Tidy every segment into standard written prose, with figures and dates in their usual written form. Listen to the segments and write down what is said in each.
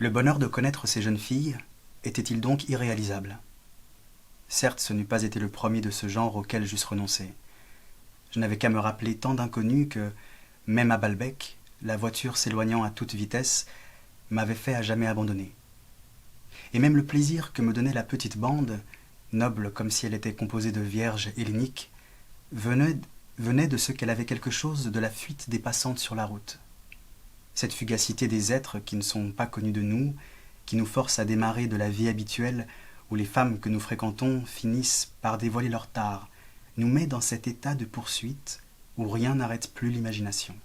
Le bonheur de connaître ces jeunes filles était-il donc irréalisable? Certes, ce n'eût pas été le premier de ce genre auquel j'eusse renoncé. Je n'avais qu'à me rappeler tant d'inconnus que, même à Balbec, la voiture s'éloignant à toute vitesse m'avait fait à jamais abandonner. Et même le plaisir que me donnait la petite bande, noble comme si elle était composée de vierges helléniques, venait de ce qu'elle avait quelque chose de la fuite des passantes sur la route. Cette fugacité des êtres qui ne sont pas connus de nous, qui nous force à démarrer de la vie habituelle où les femmes que nous fréquentons finissent par dévoiler leur tare, nous met dans cet état de poursuite où rien n'arrête plus l'imagination.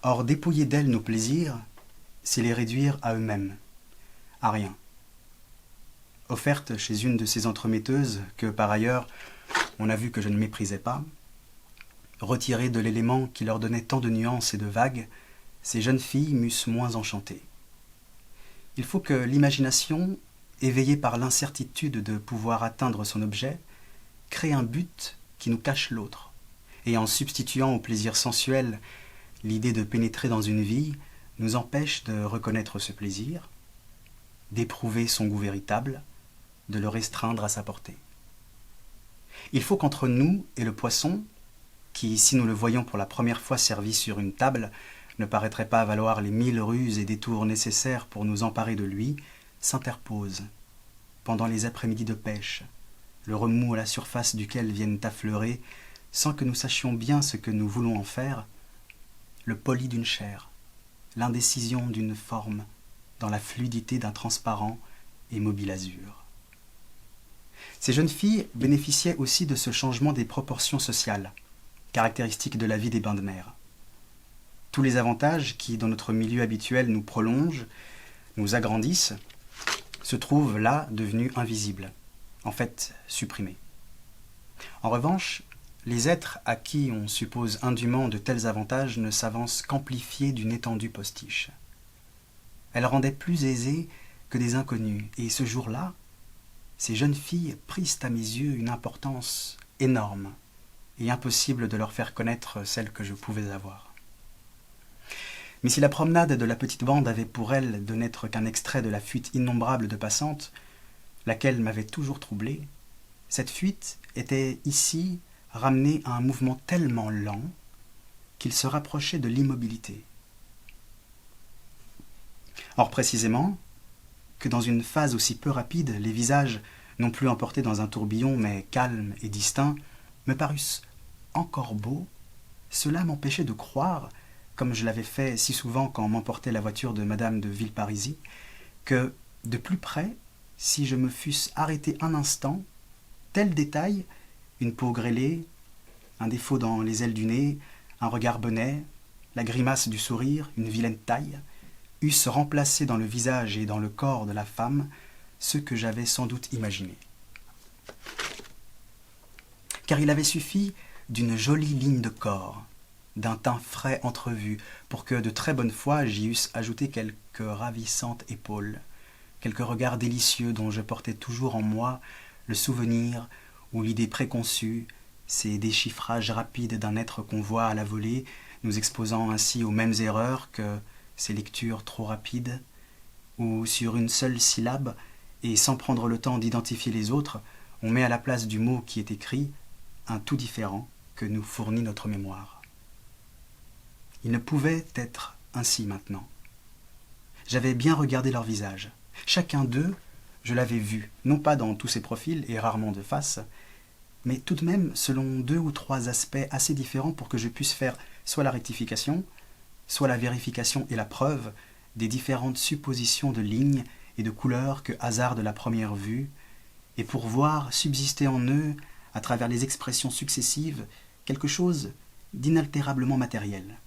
Or, dépouiller d'elles nos plaisirs, c'est les réduire à eux-mêmes, à rien. Offerte chez une de ces entremetteuses que, par ailleurs, on a vu que je ne méprisais pas, retirées de l'élément qui leur donnait tant de nuances et de vagues, ces jeunes filles m'eussent moins enchanté. Il faut que l'imagination, éveillée par l'incertitude de pouvoir atteindre son objet, crée un but qui nous cache l'autre, et en substituant au plaisir sensuel l'idée de pénétrer dans une vie, nous empêche de reconnaître ce plaisir, d'éprouver son goût véritable, de le restreindre à sa portée. Il faut qu'entre nous et le poisson, qui, si nous le voyons pour la première fois servi sur une table, ne paraîtrait pas valoir les 1000 ruses et détours nécessaires pour nous emparer de lui, s'interpose, pendant les après-midi de pêche, le remous à la surface duquel viennent affleurer, sans que nous sachions bien ce que nous voulons en faire, le poli d'une chair, l'indécision d'une forme, dans la fluidité d'un transparent et mobile azur. Ces jeunes filles bénéficiaient aussi de ce changement des proportions sociales, caractéristique de la vie des bains de mer. Tous les avantages qui, dans notre milieu habituel, nous prolongent, nous agrandissent, se trouvent là devenus invisibles, en fait supprimés. En revanche, les êtres à qui on suppose indûment de tels avantages ne s'avancent qu'amplifiés d'une étendue postiche. Elle rendait plus aisée que des inconnus, et ce jour-là, ces jeunes filles prissent à mes yeux une importance énorme, et impossible de leur faire connaître celle que je pouvais avoir. Mais si la promenade de la petite bande avait pour elle de n'être qu'un extrait de la fuite innombrable de passantes, laquelle m'avait toujours troublé, cette fuite était ici ramenée à un mouvement tellement lent qu'il se rapprochait de l'immobilité. Or précisément, que dans une phase aussi peu rapide, les visages, non plus emportés dans un tourbillon, mais calmes et distincts, me parussent encore beaux, cela m'empêchait de croire, comme je l'avais fait si souvent quand m'emportait la voiture de madame de Villeparisis, que, de plus près, si je me fusse arrêté un instant, tel détail, une peau grêlée, un défaut dans les ailes du nez, un regard bonnet, la grimace du sourire, une vilaine taille, eussent remplacé dans le visage et dans le corps de la femme ce que j'avais sans doute imaginé. Car il avait suffi d'une jolie ligne de corps, d'un teint frais entrevu, pour que de très bonne foi j'y eusse ajouté quelques ravissantes épaules, quelques regards délicieux dont je portais toujours en moi le souvenir ou l'idée préconçue, ces déchiffrages rapides d'un être qu'on voit à la volée, nous exposant ainsi aux mêmes erreurs que ces lectures trop rapides, où sur une seule syllabe, et sans prendre le temps d'identifier les autres, on met à la place du mot qui est écrit un tout différent que nous fournit notre mémoire. Il ne pouvait être ainsi maintenant. J'avais bien regardé leur visage. Chacun d'eux, je l'avais vu, non pas dans tous ses profils et rarement de face, mais tout de même selon 2 ou 3 aspects assez différents pour que je puisse faire soit la rectification, soit la vérification et la preuve des différentes suppositions de lignes et de couleurs que hasard de la première vue, et pour voir subsister en eux, à travers les expressions successives, quelque chose d'inaltérablement matériel.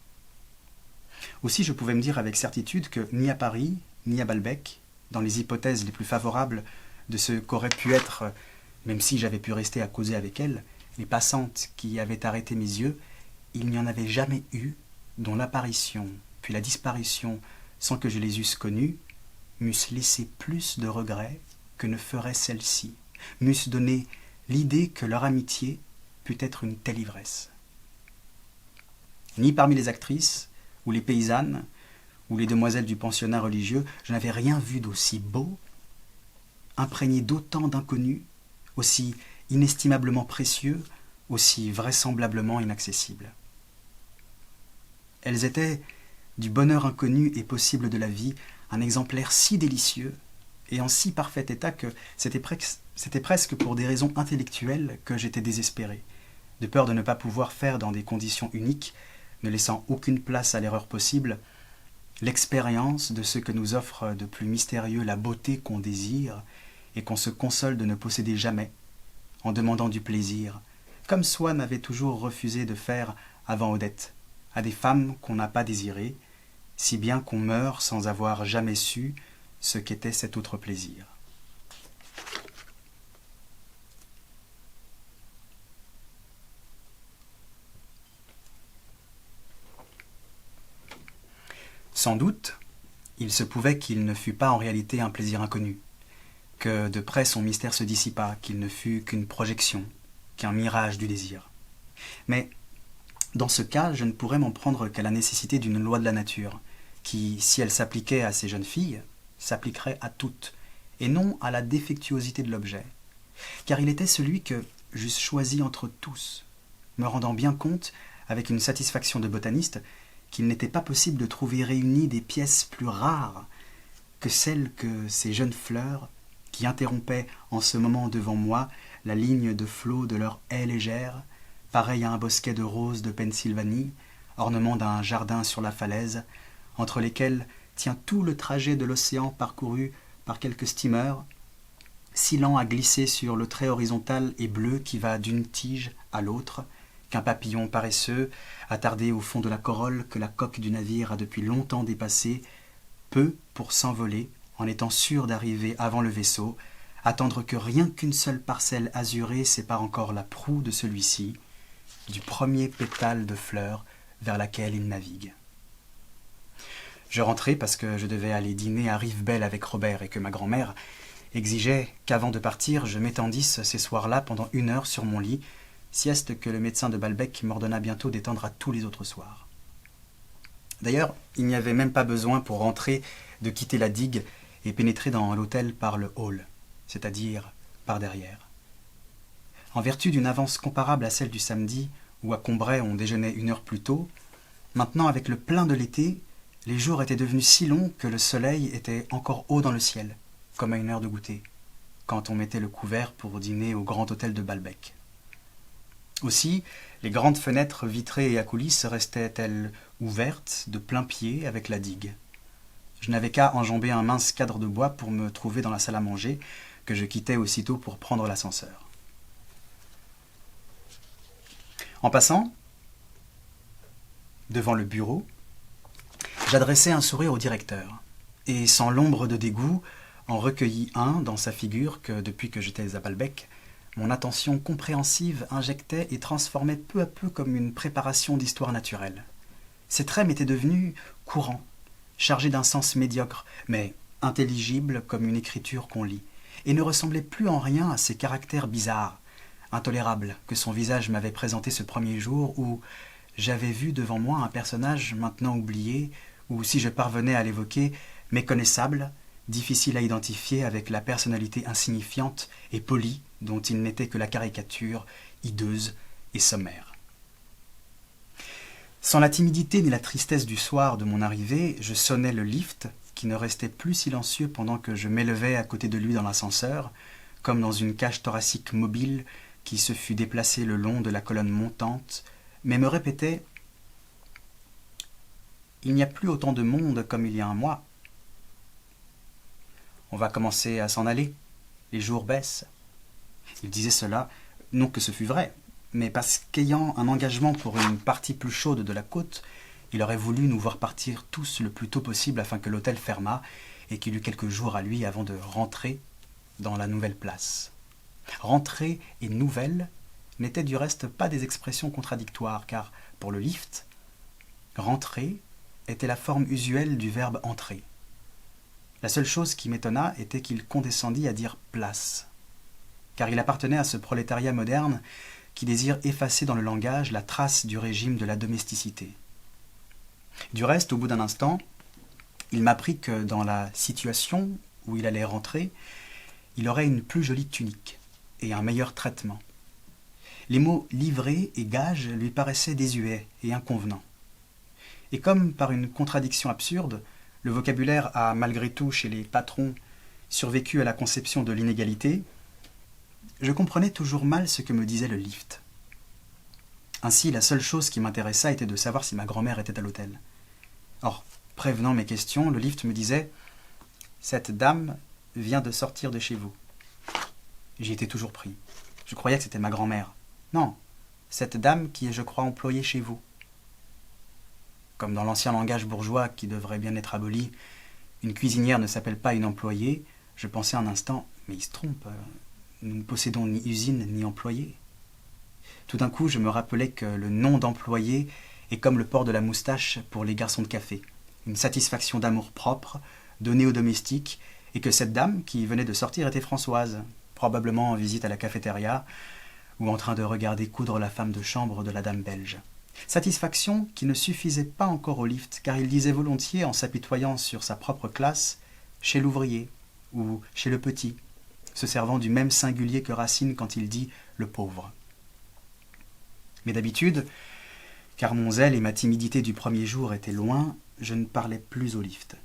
Aussi je pouvais me dire avec certitude que ni à Paris, ni à Balbec, dans les hypothèses les plus favorables de ce qu'aurait pu être, même si j'avais pu rester à causer avec elles, les passantes qui avaient arrêté mes yeux, il n'y en avait jamais eu dont l'apparition puis la disparition, sans que je les eusse connues, m'eussent laissé plus de regrets que ne ferait celle-ci, m'eussent donné l'idée que leur amitié pût être une telle ivresse. Ni parmi les actrices, ou les paysannes, ou les demoiselles du pensionnat religieux, je n'avais rien vu d'aussi beau, imprégné d'autant d'inconnus, aussi inestimablement précieux, aussi vraisemblablement inaccessibles. Elles étaient, du bonheur inconnu et possible de la vie, un exemplaire si délicieux et en si parfait état que c'était presque pour des raisons intellectuelles que j'étais désespéré, de peur de ne pas pouvoir faire dans des conditions uniques, ne laissant aucune place à l'erreur possible, l'expérience de ce que nous offre de plus mystérieux la beauté qu'on désire et qu'on se console de ne posséder jamais, en demandant du plaisir, comme Swann avait toujours refusé de faire avant Odette, à des femmes qu'on n'a pas désirées, si bien qu'on meurt sans avoir jamais su ce qu'était cet autre plaisir. Sans doute, il se pouvait qu'il ne fût pas en réalité un plaisir inconnu, que de près son mystère se dissipa, qu'il ne fût qu'une projection, qu'un mirage du désir. Mais dans ce cas, je ne pourrais m'en prendre qu'à la nécessité d'une loi de la nature, qui, si elle s'appliquait à ces jeunes filles, s'appliquerait à toutes, et non à la défectuosité de l'objet, car il était celui que j'eusse choisi entre tous, me rendant bien compte, avec une satisfaction de botaniste, qu'il n'était pas possible de trouver réunies des pièces plus rares que celles que ces jeunes fleurs, qui interrompaient en ce moment devant moi la ligne de flot de leur haie légère, pareil à un bosquet de roses de Pennsylvanie, ornement d'un jardin sur la falaise, entre lesquels tient tout le trajet de l'océan parcouru par quelques steamers, si lent à glisser sur le trait horizontal et bleu qui va d'une tige à l'autre, qu'un papillon paresseux, attardé au fond de la corolle que la coque du navire a depuis longtemps dépassé, peut, pour s'envoler, en étant sûr d'arriver avant le vaisseau, attendre que rien qu'une seule parcelle azurée sépare encore la proue de celui-ci, du premier pétale de fleur vers laquelle il navigue. Je rentrai parce que je devais aller dîner à Rivebelle avec Robert et que ma grand-mère exigeait qu'avant de partir, je m'étendisse ces soirs-là pendant 1 heure sur mon lit, sieste que le médecin de Balbec m'ordonna bientôt d'étendre à tous les autres soirs. D'ailleurs, il n'y avait même pas besoin pour rentrer de quitter la digue et pénétrer dans l'hôtel par le hall, c'est-à-dire par derrière. En vertu d'une avance comparable à celle du samedi, où à Combray on déjeunait 1 heure plus tôt, maintenant avec le plein de l'été, les jours étaient devenus si longs que le soleil était encore haut dans le ciel, comme à 1 heure de goûter, quand on mettait le couvert pour dîner au grand hôtel de Balbec. Aussi, les grandes fenêtres vitrées et à coulisses restaient-elles ouvertes de plein pied avec la digue. Je n'avais qu'à enjamber un mince cadre de bois pour me trouver dans la salle à manger, que je quittais aussitôt pour prendre l'ascenseur. En passant, devant le bureau, j'adressai un sourire au directeur, et sans l'ombre de dégoût, en recueillis un dans sa figure que, depuis que j'étais à Balbec, mon attention compréhensive injectait et transformait peu à peu comme une préparation d'histoire naturelle. Ses traits m'étaient devenus courants, chargés d'un sens médiocre, mais intelligibles comme une écriture qu'on lit, et ne ressemblaient plus en rien à ces caractères bizarres, intolérables, que son visage m'avait présentés ce premier jour où j'avais vu devant moi un personnage maintenant oublié, ou, si je parvenais à l'évoquer, méconnaissable, difficile à identifier avec la personnalité insignifiante et polie dont il n'était que la caricature, hideuse et sommaire. Sans la timidité ni la tristesse du soir de mon arrivée, je sonnai le lift, qui ne restait plus silencieux pendant que je m'élevais à côté de lui dans l'ascenseur, comme dans une cage thoracique mobile qui se fût déplacée le long de la colonne montante, mais me répétait « Il n'y a plus autant de monde comme il y a un mois. On va commencer à s'en aller, les jours baissent. » Il disait cela, non que ce fût vrai, mais parce qu'ayant un engagement pour une partie plus chaude de la côte, il aurait voulu nous voir partir tous le plus tôt possible afin que l'hôtel fermât et qu'il eût quelques jours à lui avant de rentrer dans la nouvelle place. Rentrer et nouvelle n'étaient du reste pas des expressions contradictoires, car pour le lift, rentrer était la forme usuelle du verbe entrer. La seule chose qui m'étonna était qu'il condescendit à dire place, car il appartenait à ce prolétariat moderne qui désire effacer dans le langage la trace du régime de la domesticité. Du reste, au bout d'un instant, Il m'apprit que dans la situation où il allait rentrer, il aurait une plus jolie tunique et un meilleur traitement. Les mots livré et gage lui paraissaient désuets et inconvenants. Et comme par une contradiction absurde, le vocabulaire a malgré tout chez les patrons survécu à la conception de l'inégalité, je comprenais toujours mal ce que me disait le lift. Ainsi, la seule chose qui m'intéressa était de savoir si ma grand-mère était à l'hôtel. Or, prévenant mes questions, le lift me disait « Cette dame vient de sortir de chez vous. » J'y étais toujours pris. Je croyais que c'était ma grand-mère. Non, cette dame qui est, je crois, employée chez vous. Comme dans l'ancien langage bourgeois qui devrait bien être aboli, une cuisinière ne s'appelle pas une employée, je pensais un instant, mais il se trompe, nous ne possédons ni usine ni employé. Tout d'un coup, je me rappelais que le nom d'employé est comme le port de la moustache pour les garçons de café, une satisfaction d'amour-propre donnée aux domestiques, et que cette dame qui venait de sortir était Françoise, probablement en visite à la cafétéria, ou en train de regarder coudre la femme de chambre de la dame belge. Satisfaction qui ne suffisait pas encore au lift, car il disait volontiers, en s'apitoyant sur sa propre classe, chez l'ouvrier ou chez le petit, se servant du même singulier que Racine quand il dit le pauvre. Mais d'habitude, car mon zèle et ma timidité du premier jour étaient loin, je ne parlais plus au lift.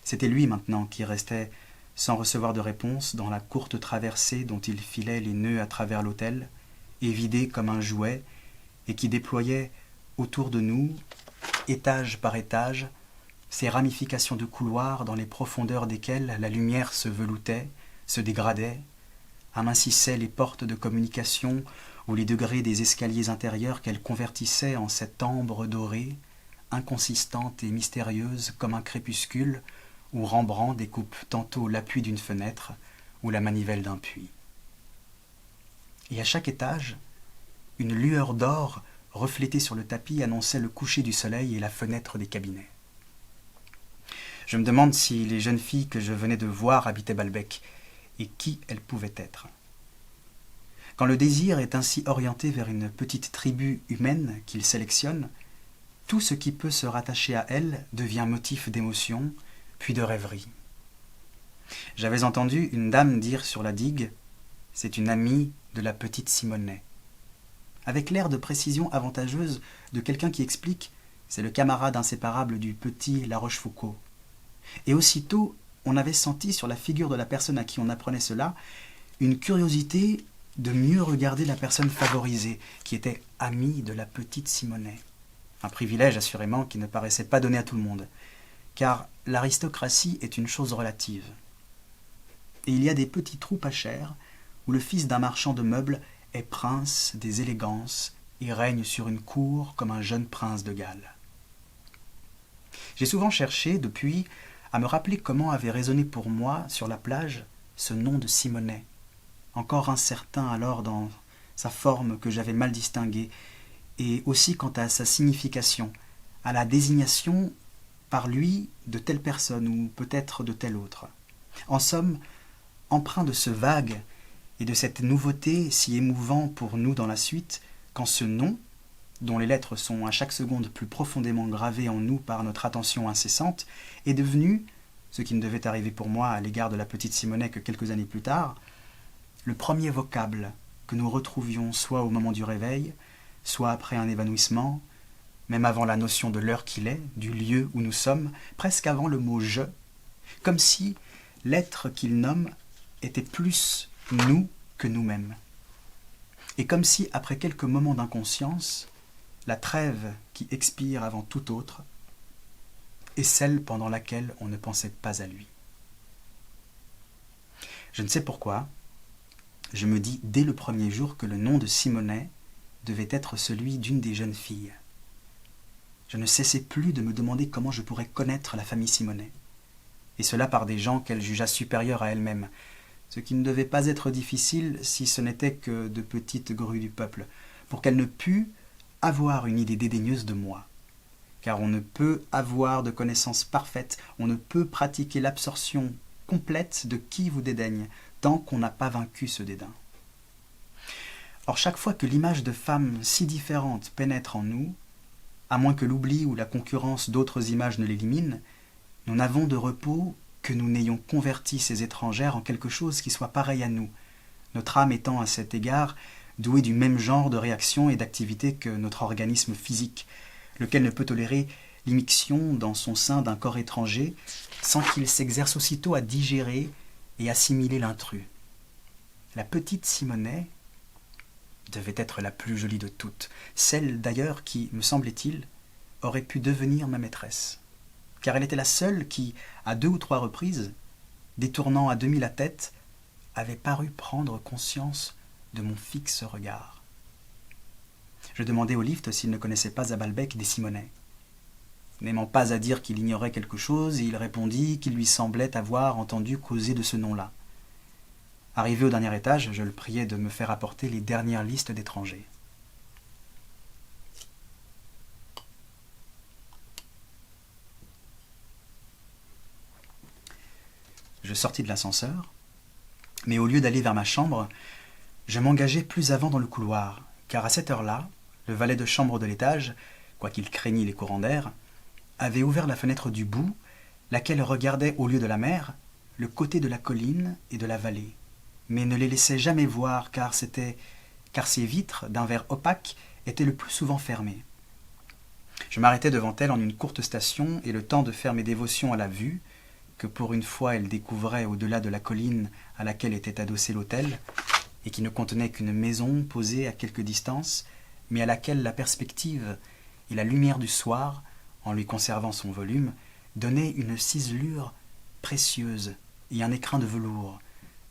C'était lui maintenant qui restait sans recevoir de réponse dans la courte traversée dont il filait les nœuds à travers l'hôtel, évidé comme un jouet, et qui déployait autour de nous, étage par étage, ces ramifications de couloirs dans les profondeurs desquelles la lumière se veloutait, se dégradait, amincissait les portes de communication ou les degrés des escaliers intérieurs qu'elle convertissait en cette ambre dorée, inconsistante et mystérieuse comme un crépuscule où Rembrandt découpe tantôt l'appui d'une fenêtre ou la manivelle d'un puits. Et à chaque étage, une lueur d'or reflétée sur le tapis annonçait le coucher du soleil et la fenêtre des cabinets. Je me demande si les jeunes filles que je venais de voir habitaient Balbec, et qui elles pouvaient être. Quand le désir est ainsi orienté vers une petite tribu humaine qu'il sélectionne, tout ce qui peut se rattacher à elle devient motif d'émotion, puis de rêverie. J'avais entendu une dame dire sur la digue « C'est une amie de la petite Simonet », avec l'air de précision avantageuse de quelqu'un qui explique « C'est le camarade inséparable du petit La Rochefoucauld ». Et aussitôt, on avait senti sur la figure de la personne à qui on apprenait cela une curiosité de mieux regarder la personne favorisée, qui était amie de la petite Simonet. Un privilège, assurément, qui ne paraissait pas donné à tout le monde, car l'aristocratie est une chose relative. Et il y a des petits trous pas chers, où le fils d'un marchand de meubles est prince des élégances et règne sur une cour comme un jeune prince de Galles. J'ai souvent cherché, depuis, à me rappeler comment avait résonné pour moi, sur la plage, ce nom de Simonet, encore incertain alors dans sa forme que j'avais mal distinguée, et aussi quant à sa signification, à la désignation par lui de telle personne ou peut-être de telle autre. En somme, empreint de ce vague et de cette nouveauté si émouvant pour nous dans la suite, quand ce nom, dont les lettres sont à chaque seconde plus profondément gravées en nous par notre attention incessante, est devenu, ce qui ne devait arriver pour moi à l'égard de la petite Simonet que quelques années plus tard, le premier vocable que nous retrouvions soit au moment du réveil, soit après un évanouissement, même avant la notion de l'heure qu'il est, du lieu où nous sommes, presque avant le mot « je », comme si l'être qu'il nomme était plus nous que nous-mêmes. Et comme si, après quelques moments d'inconscience, la trêve qui expire avant tout autre est celle pendant laquelle on ne pensait pas à lui. Je ne sais pourquoi, je me dis dès le premier jour que le nom de Simonet devait être celui d'une des jeunes filles. Je ne cessais plus de me demander comment je pourrais connaître la famille Simonet, et cela par des gens qu'elle jugea supérieurs à elle-même, ce qui ne devait pas être difficile si ce n'était que de petites grues du peuple, pour qu'elle ne pût avoir une idée dédaigneuse de moi. Car on ne peut avoir de connaissances parfaites, on ne peut pratiquer l'absorption complète de qui vous dédaigne, tant qu'on n'a pas vaincu ce dédain. Or, chaque fois que l'image de femmes si différentes pénètre en nous, à moins que l'oubli ou la concurrence d'autres images ne l'élimine, Nous n'avons de repos que nous n'ayons converti ces étrangères en quelque chose qui soit pareil à nous, notre âme étant à cet égard douée du même genre de réaction et d'activité que notre organisme physique, lequel ne peut tolérer l'immixtion dans son sein d'un corps étranger sans qu'il s'exerce aussitôt à digérer et assimiler l'intrus. La petite Simonet devait être la plus jolie de toutes, celle d'ailleurs qui, me semblait-il, aurait pu devenir ma maîtresse, car elle était la seule qui, à 2 ou 3 reprises, détournant à demi la tête, avait paru prendre conscience de mon fixe regard. Je demandai au lift s'il ne connaissait pas à Balbec des Simonet. N'aimant pas à dire qu'il ignorait quelque chose, il répondit qu'il lui semblait avoir entendu causer de ce nom-là. Arrivé au dernier étage, je le priai de me faire apporter les dernières listes d'étrangers. Je sortis de l'ascenseur, mais au lieu d'aller vers ma chambre, je m'engageai plus avant dans le couloir, car à cette heure-là, le valet de chambre de l'étage, quoiqu'il craignît les courants d'air, avait ouvert la fenêtre du bout, laquelle regardait, au lieu de la mer, le côté de la colline et de la vallée, mais ne les laissait jamais voir, car ses vitres, d'un verre opaque, étaient le plus souvent fermées. Je m'arrêtai devant elle en une courte station, et le temps de faire mes dévotions à la vue, que pour une fois elle découvrait au-delà de la colline à laquelle était adossé l'hôtel, et qui ne contenait qu'une maison posée à quelque distance, mais à laquelle la perspective et la lumière du soir, en lui conservant son volume, donnaient une ciselure précieuse et un écrin de velours,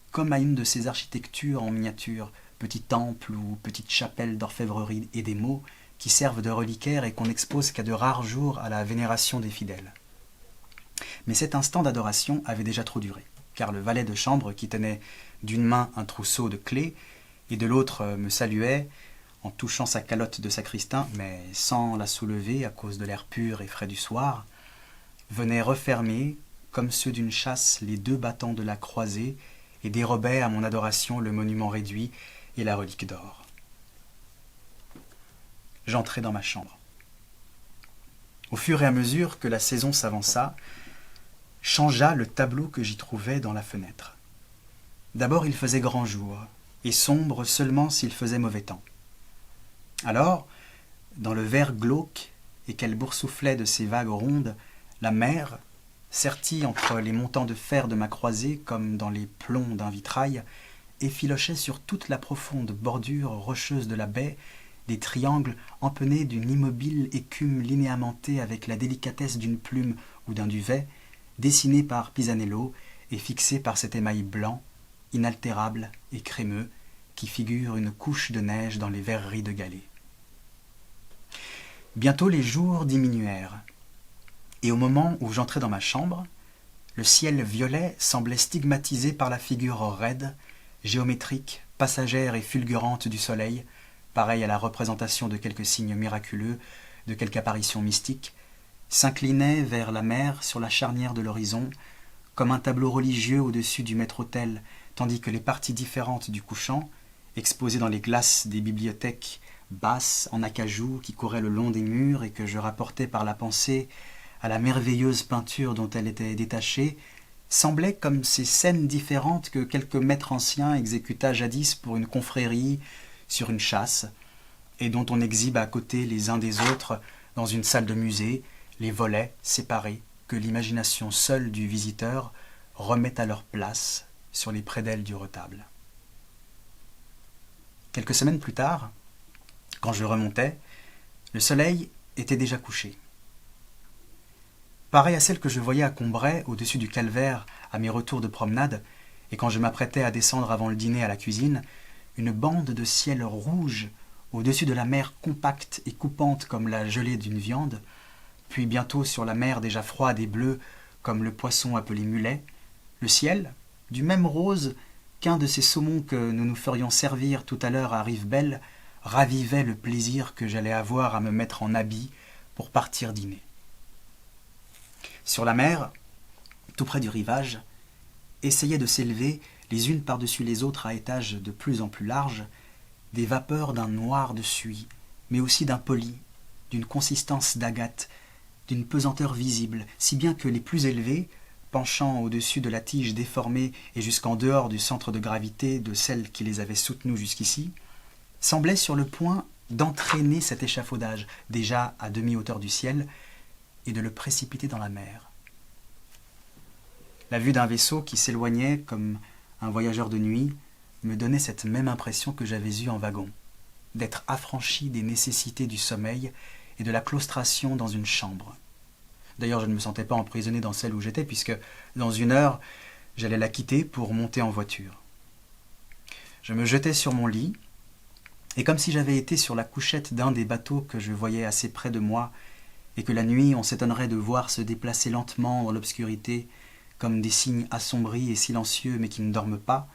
comme à une de ces architectures en miniature, petit temple ou petite chapelle d'orfèvrerie et d'émaux, qui servent de reliquaires et qu'on n'expose qu'à de rares jours à la vénération des fidèles. Mais cet instant d'adoration avait déjà trop duré, car le valet de chambre, qui tenait d'une main un trousseau de clés et de l'autre me saluait en touchant sa calotte de sacristain, mais sans la soulever à cause de l'air pur et frais du soir, venait refermer, comme ceux d'une chasse, les 2 battants de la croisée et dérobait à mon adoration le monument réduit et la relique d'or. J'entrai dans ma chambre. Au fur et à mesure que la saison s'avança, changea le tableau que j'y trouvais dans la fenêtre. D'abord il faisait grand jour, et sombre seulement s'il faisait mauvais temps. Alors, dans le vert glauque et qu'elle boursouflait de ses vagues rondes, la mer, sertie entre les montants de fer de ma croisée comme dans les plombs d'un vitrail, effilochait sur toute la profonde bordure rocheuse de la baie des triangles empennés d'une immobile écume linéamentée avec la délicatesse d'une plume ou d'un duvet, dessinée par Pisanello et fixée par cet émail blanc, inaltérable et crémeux, qui figure une couche de neige dans les verreries de galets. Bientôt les jours diminuèrent, et au moment où j'entrais dans ma chambre, le ciel violet semblait stigmatisé par la figure raide, géométrique, passagère et fulgurante du soleil, pareille à la représentation de quelque signe miraculeux, de quelque apparition mystique, s'inclinait vers la mer sur la charnière de l'horizon, comme un tableau religieux au-dessus du maître-autel, tandis que les parties différentes du couchant, exposées dans les glaces des bibliothèques basses en acajou qui couraient le long des murs et que je rapportais par la pensée à la merveilleuse peinture dont elle était détachée, semblaient comme ces scènes différentes que quelque maître ancien exécuta jadis pour une confrérie sur une chasse, et dont on exhibe à côté les uns des autres dans une salle de musée, les volets séparés que l'imagination seule du visiteur remet à leur place sur les prédelles du retable. Quelques semaines plus tard, quand je remontais, le soleil était déjà couché. Pareille à celle que je voyais à Combray, au-dessus du calvaire, à mes retours de promenade, et quand je m'apprêtais à descendre avant le dîner à la cuisine, une bande de ciel rouge au-dessus de la mer compacte et coupante comme la gelée d'une viande, puis bientôt sur la mer déjà froide et bleue comme le poisson appelé mulet, le ciel, du même rose qu'un de ces saumons que nous nous ferions servir tout à l'heure à Rivebelle, ravivait le plaisir que j'allais avoir à me mettre en habit pour partir dîner. Sur la mer, tout près du rivage, essayaient de s'élever, les unes par-dessus les autres à étages de plus en plus larges, des vapeurs d'un noir de suie, mais aussi d'un poli, d'une consistance d'agate, d'une pesanteur visible, si bien que les plus élevés, penchant au-dessus de la tige déformée et jusqu'en dehors du centre de gravité de celle qui les avait soutenus jusqu'ici, semblaient sur le point d'entraîner cet échafaudage, déjà à demi-hauteur du ciel, et de le précipiter dans la mer. La vue d'un vaisseau qui s'éloignait comme un voyageur de nuit me donnait cette même impression que j'avais eue en wagon, d'être affranchi des nécessités du sommeil et de la claustration dans une chambre. D'ailleurs, je ne me sentais pas emprisonné dans celle où j'étais, puisque dans 1 heure, j'allais la quitter pour monter en voiture. Je me jetai sur mon lit, et comme si j'avais été sur la couchette d'un des bateaux que je voyais assez près de moi, et que la nuit on s'étonnerait de voir se déplacer lentement dans l'obscurité, comme des cygnes assombris et silencieux mais qui ne dorment pas,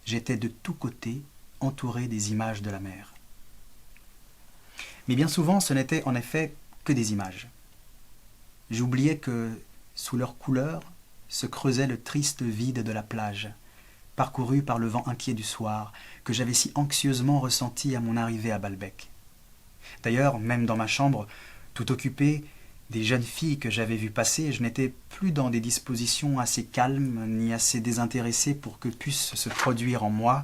j'étais de tous côtés entouré des images de la mer. Mais bien souvent, ce n'était en effet que des images. J'oubliais que, sous leurs couleurs, se creusait le triste vide de la plage, parcouru par le vent inquiet du soir, que j'avais si anxieusement ressenti à mon arrivée à Balbec. D'ailleurs, même dans ma chambre, tout occupé des jeunes filles que j'avais vues passer, je n'étais plus dans des dispositions assez calmes ni assez désintéressées pour que puissent se produire en moi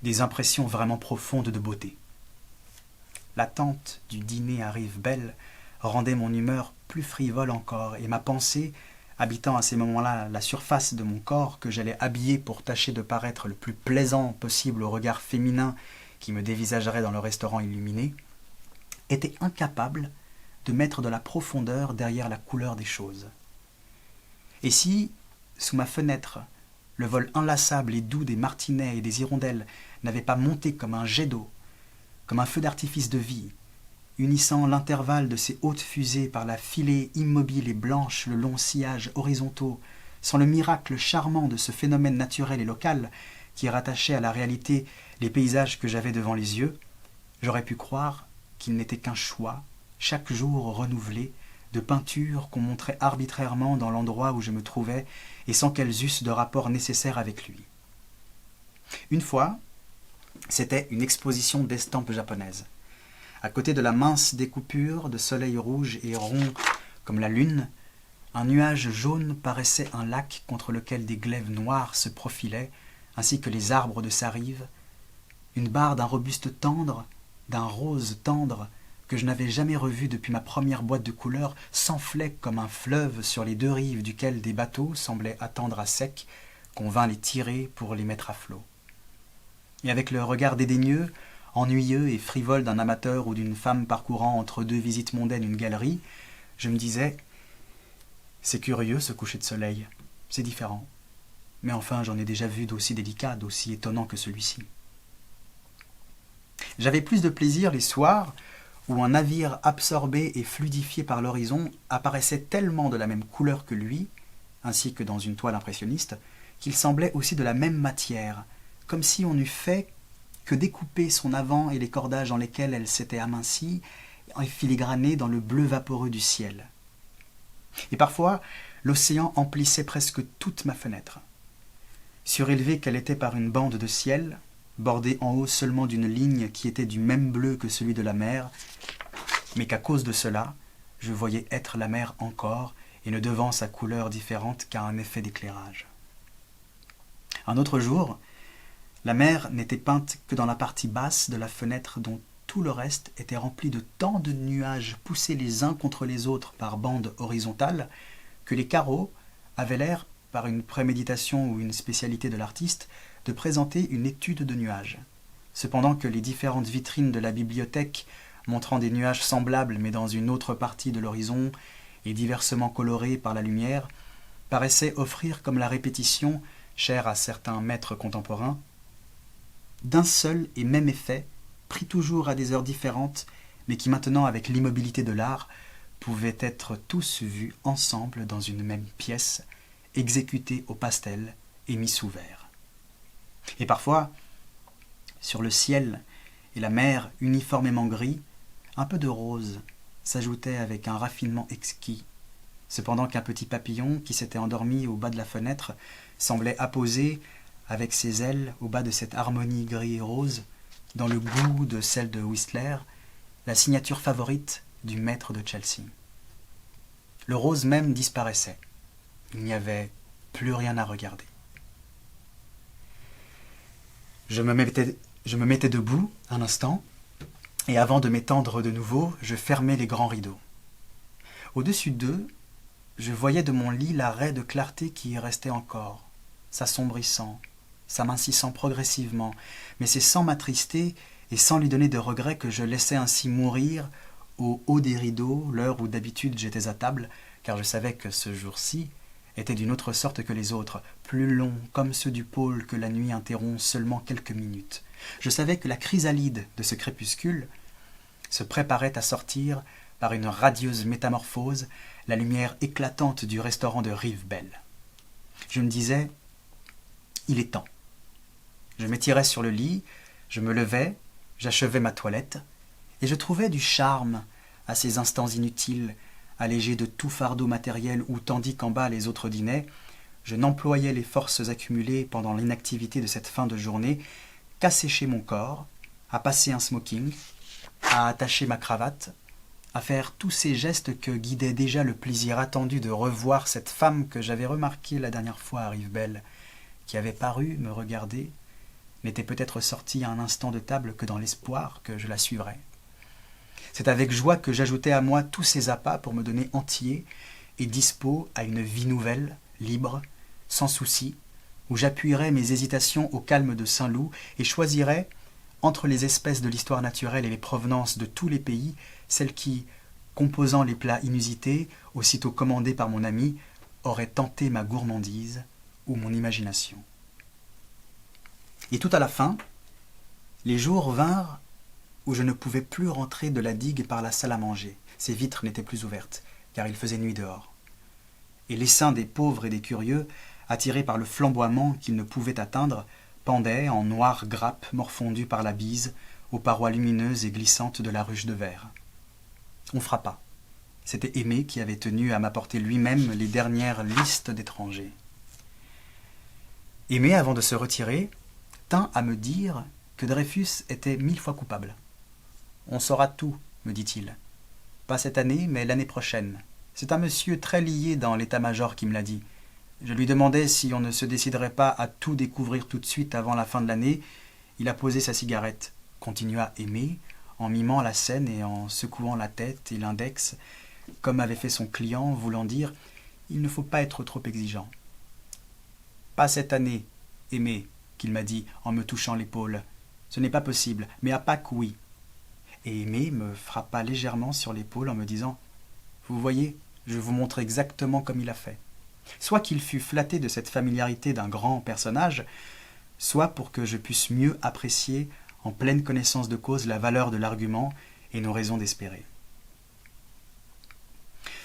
des impressions vraiment profondes de beauté. L'attente du dîner à Rivebelle rendait mon humeur plus frivole encore, et ma pensée, habitant à ces moments-là la surface de mon corps que j'allais habiller pour tâcher de paraître le plus plaisant possible au regard féminin qui me dévisagerait dans le restaurant illuminé, était incapable de mettre de la profondeur derrière la couleur des choses. Et si, sous ma fenêtre, le vol inlassable et doux des martinets et des hirondelles n'avait pas monté comme un jet d'eau, comme un feu d'artifice de vie, unissant l'intervalle de ces hautes fusées par la filée immobile et blanche le long sillage horizontaux, sans le miracle charmant de ce phénomène naturel et local qui rattachait à la réalité les paysages que j'avais devant les yeux, j'aurais pu croire qu'il n'était qu'un choix, chaque jour renouvelé, de peintures qu'on montrait arbitrairement dans l'endroit où je me trouvais et sans qu'elles eussent de rapport nécessaire avec lui. Une fois, c'était une exposition d'estampes japonaises. À côté de la mince découpure de soleil rouge et rond comme la lune, un nuage jaune paraissait un lac contre lequel des glaives noirs se profilaient, ainsi que les arbres de sa rive. Une barre d'un robuste tendre, d'un rose tendre, que je n'avais jamais revu depuis ma première boîte de couleurs, s'enflait comme un fleuve sur les 2 rives duquel des bateaux semblaient attendre à sec qu'on vînt les tirer pour les mettre à flot. Et avec le regard dédaigneux, ennuyeux et frivole d'un amateur ou d'une femme parcourant entre 2 visites mondaines une galerie, je me disais « C'est curieux ce coucher de soleil, c'est différent. Mais enfin, j'en ai déjà vu d'aussi délicats, d'aussi étonnants que celui-ci. » J'avais plus de plaisir les soirs où un navire absorbé et fluidifié par l'horizon apparaissait tellement de la même couleur que lui, ainsi que dans une toile impressionniste, qu'il semblait aussi de la même matière, comme si on n'eût fait que découper son avant et les cordages dans lesquels elle s'était amincie et filigranée dans le bleu vaporeux du ciel. Et parfois, l'océan emplissait presque toute ma fenêtre. Surélevée qu'elle était par une bande de ciel, bordée en haut seulement d'une ligne qui était du même bleu que celui de la mer, mais qu'à cause de cela, je voyais être la mer encore, et ne devant sa couleur différente qu'à un effet d'éclairage. Un autre jour, la mer n'était peinte que dans la partie basse de la fenêtre dont tout le reste était rempli de tant de nuages poussés les uns contre les autres par bandes horizontales que les carreaux avaient l'air, par une préméditation ou une spécialité de l'artiste, de présenter une étude de nuages. Cependant que les différentes vitrines de la bibliothèque, montrant des nuages semblables mais dans une autre partie de l'horizon et diversement colorés par la lumière, paraissaient offrir comme la répétition, chère à certains maîtres contemporains, d'un seul et même effet, pris toujours à des heures différentes, mais qui maintenant, avec l'immobilité de l'art, pouvaient être tous vus ensemble dans une même pièce, exécutés au pastel et mis sous verre. Et parfois, sur le ciel et la mer uniformément gris, un peu de rose s'ajoutait avec un raffinement exquis, cependant qu'un petit papillon qui s'était endormi au bas de la fenêtre semblait apposer, avec ses ailes au bas de cette harmonie gris et rose, dans le goût de celle de Whistler, la signature favorite du maître de Chelsea. Le rose même disparaissait. Il n'y avait plus rien à regarder. Je me mettais debout un instant, et avant de m'étendre de nouveau, je fermais les grands rideaux. Au-dessus d'eux, je voyais de mon lit la raie de clarté qui y restait encore, s'assombrissant, s'amincissant progressivement, mais c'est sans m'attrister et sans lui donner de regret que je laissais ainsi mourir au haut des rideaux l'heure où d'habitude j'étais à table, car je savais que ce jour-ci était d'une autre sorte que les autres, plus long comme ceux du pôle que la nuit interrompt seulement quelques minutes. Je savais que la chrysalide de ce crépuscule se préparait à sortir par une radieuse métamorphose la lumière éclatante du restaurant de Rivebelle. Je me disais, il est temps. Je m'étirais sur le lit, je me levais, j'achevais ma toilette, et je trouvais du charme à ces instants inutiles, allégés de tout fardeau matériel où, tandis qu'en bas les autres dînaient, je n'employais les forces accumulées pendant l'inactivité de cette fin de journée qu'à sécher mon corps, à passer un smoking, à attacher ma cravate, à faire tous ces gestes que guidait déjà le plaisir attendu de revoir cette femme que j'avais remarquée la dernière fois à Rivebelle, qui avait paru me regarder, n'était peut-être sortie à un instant de table que dans l'espoir que je la suivrais. C'est avec joie que j'ajoutais à moi tous ces appâts pour me donner entier et dispo à une vie nouvelle, libre, sans souci, où j'appuierais mes hésitations au calme de Saint-Loup et choisirais, entre les espèces de l'histoire naturelle et les provenances de tous les pays, celles qui, composant les plats inusités, aussitôt commandés par mon ami, auraient tenté ma gourmandise ou mon imagination. Et tout à la fin, les jours vinrent où je ne pouvais plus rentrer de la digue par la salle à manger. Ses vitres n'étaient plus ouvertes, car il faisait nuit dehors. Et l'essaim des pauvres et des curieux, attirés par le flamboiement qu'ils ne pouvaient atteindre, pendait en noires grappes morfondues par la bise aux parois lumineuses et glissantes de la ruche de verre. On frappa. C'était Aimé qui avait tenu à m'apporter lui-même les dernières listes d'étrangers. Aimé, avant de se retirer, tint à me dire que Dreyfus était 1000 fois coupable. « On saura tout, me dit-il. Pas cette année, mais l'année prochaine. C'est un monsieur très lié dans l'état-major qui me l'a dit. Je lui demandais si on ne se déciderait pas à tout découvrir tout de suite avant la fin de l'année. Il a posé sa cigarette, continua Aimé, en mimant la scène et en secouant la tête et l'index, comme avait fait son client, voulant dire « Il ne faut pas être trop exigeant. »« Pas cette année, Aimé, qu'il m'a dit en me touchant l'épaule. Ce n'est pas possible, mais à Pâques, oui. » Et Aimé me frappa légèrement sur l'épaule en me disant « Vous voyez, je vous montre exactement comme il a fait. » Soit qu'il fût flatté de cette familiarité d'un grand personnage, soit pour que je puisse mieux apprécier en pleine connaissance de cause la valeur de l'argument et nos raisons d'espérer.